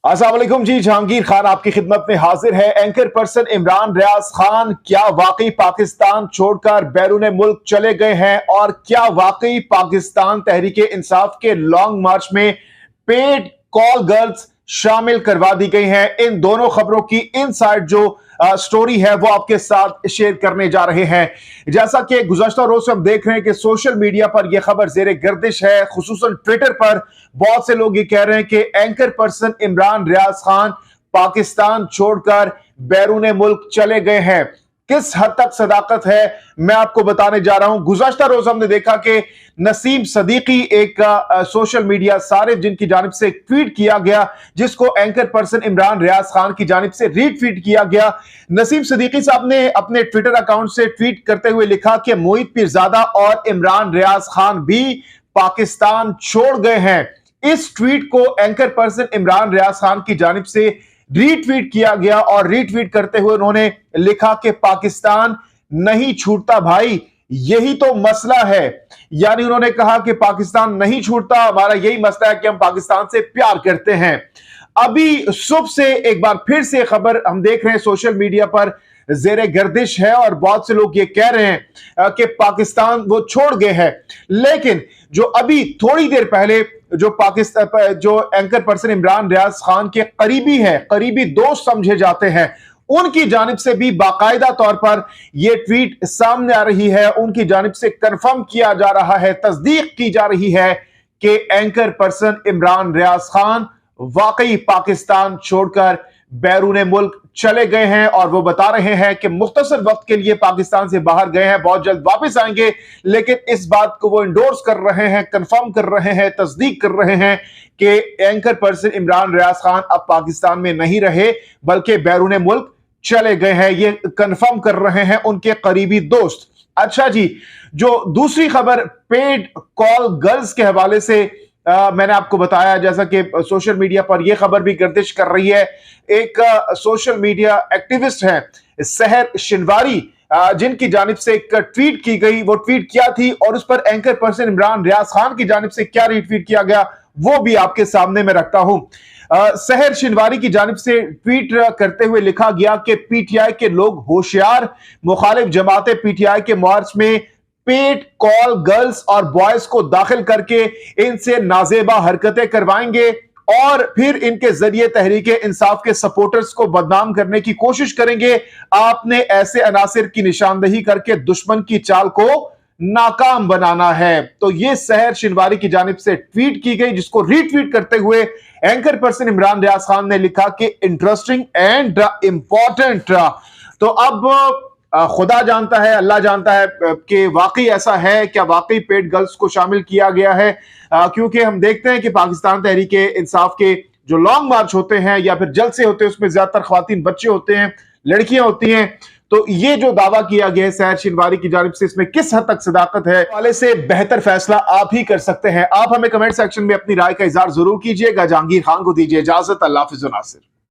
अस्सलाम वालेकुम जी। जहांगीर खान आपकी खिदमत में हाजिर है। एंकर पर्सन इमरान रियाज खान क्या वाकई पाकिस्तान छोड़कर बैरून मुल्क चले गए हैं और क्या वाकई पाकिस्तान तहरीक इंसाफ के लॉन्ग मार्च में पेड कॉल गर्ल्स शामिल करवा दी गई हैं? इन दोनों खबरों की इनसाइड जो स्टोरी है वो आपके साथ शेयर करने जा रहे हैं। जैसा कि गुज़श्ता रोज से हम देख रहे हैं कि सोशल मीडिया पर यह खबर ज़ेरे गर्दिश है, खुसूसन ट्विटर पर बहुत से लोग ये कह रहे हैं कि एंकर पर्सन इमरान रियाज खान पाकिस्तान छोड़कर बैरून मुल्क चले गए हैं। किस हद तक सदाकत है मैं आपको बताने जा रहा हूं। गुज़श्ता रोज हमने देखा कि नसीम सदीकी एक सोशल मीडिया सारे जिनकी जानिब से ट्वीट किया गया, जिसको एंकर पर्सन इमरान रियाज खान की जानिब से रीट्वीट किया गया। नसीम सदीकी साहब ने अपने ट्विटर अकाउंट से ट्वीट करते हुए लिखा कि मोहित पीरजादा और इमरान रियाज खान भी पाकिस्तान छोड़ गए हैं। इस ट्वीट को एंकर पर्सन इमरान रियाज खान की जानिब से रीट्वीट किया गया और रीट्वीट करते हुए उन्होंने लिखा कि पाकिस्तान नहीं छूटता भाई, यही तो मसला है। यानी उन्होंने कहा कि पाकिस्तान नहीं छूटता, हमारा यही मसला है कि हम पाकिस्तान से प्यार करते हैं। अभी सुबह से एक बार फिर से खबर हम देख रहे हैं सोशल मीडिया पर जेरे गर्दिश है और बहुत से लोग ये कह रहे हैं कि पाकिस्तान वो छोड़ गए हैं। लेकिन जो अभी थोड़ी देर पहले जो पाकिस्तान जो एंकर पर्सन इमरान रियाज खान के करीबी हैं, करीबी दोस्त समझे जाते हैं, उनकी जानिब से भी बाकायदा तौर पर यह ट्वीट सामने आ रही है। उनकी जानिब से कंफर्म किया जा रहा है, तस्दीक की जा रही है कि एंकर पर्सन इमरान रियाज खान वाकई पाकिस्तान छोड़कर बैरून मुल्क चले गए हैं और वो बता रहे हैं कि मुख्तसर वक्त के लिए पाकिस्तान से बाहर गए हैं, बहुत जल्द वापस आएंगे। लेकिन इस बात को वो इंडोर्स कर रहे हैं, कंफर्म कर रहे हैं, तस्दीक कर रहे हैं कि एंकर पर्सन इमरान रियाज खान अब पाकिस्तान में नहीं रहे बल्कि बैरून मुल्क चले गए हैं। ये कंफर्म कर रहे हैं उनके करीबी दोस्त। अच्छा जी, जो दूसरी खबर पेड कॉल गर्ल्स के हवाले से मैंने आपको बताया, जैसा कि सोशल मीडिया पर यह खबर भी गर्दिश कर रही है। एक सोशल मीडिया एक्टिविस्ट है सहर शिनवारी, जिनकी जानिब से एक ट्वीट की गई, वो ट्वीट क्या थी और उस पर एंकर पर्सन इमरान रियाज खान की जानिब से क्या रीट्वीट किया गया वो भी आपके सामने मैं रखता हूं। सहर शिनवारी की जानिब से ट्वीट करते हुए लिखा गया कि पीटीआई के लोग होशियार, मुखालिफ जमातें पीटीआई के मार्च में पेड कॉल गर्ल्स और बॉयज को दाखिल करके इनसे नाजेबा हरकतें करवाएंगे और फिर इनके जरिए तहरीक इंसाफ के सपोर्टर्स को बदनाम करने की कोशिश करेंगे। आपने ऐसे अनासिर की निशानदही करके दुश्मन की चाल को नाकाम बनाना है। तो यह सहर शिनवारी की जानिब से ट्वीट की गई, जिसको रीट्वीट करते हुए एंकर पर्सन इमरान रियाज खान ने लिखा कि इंटरेस्टिंग एंड इंपॉर्टेंट। तो अब खुदा जानता है, अल्लाह जानता है कि वाकई ऐसा है क्या, वाकई पेड गर्ल्स को शामिल किया गया है। क्योंकि हम देखते हैं कि पाकिस्तान तहरीक इंसाफ के जो लॉन्ग मार्च होते हैं या फिर जलसे होते हैं उसमें ज्यादातर ख्वातीन बच्चे होते हैं, लड़कियां होती हैं। तो ये जो दावा किया गया है सहर शिनवारी की जानिब से, इसमें किस हद तक सदाकत है वाले से बेहतर फैसला आप ही कर सकते हैं। आप हमें कमेंट सेक्शन में अपनी राय का इजहार जरूर कीजिएगा। जहांगीर खान को दीजिए इजाजत। अल्लाह हाफिज़ नासिर।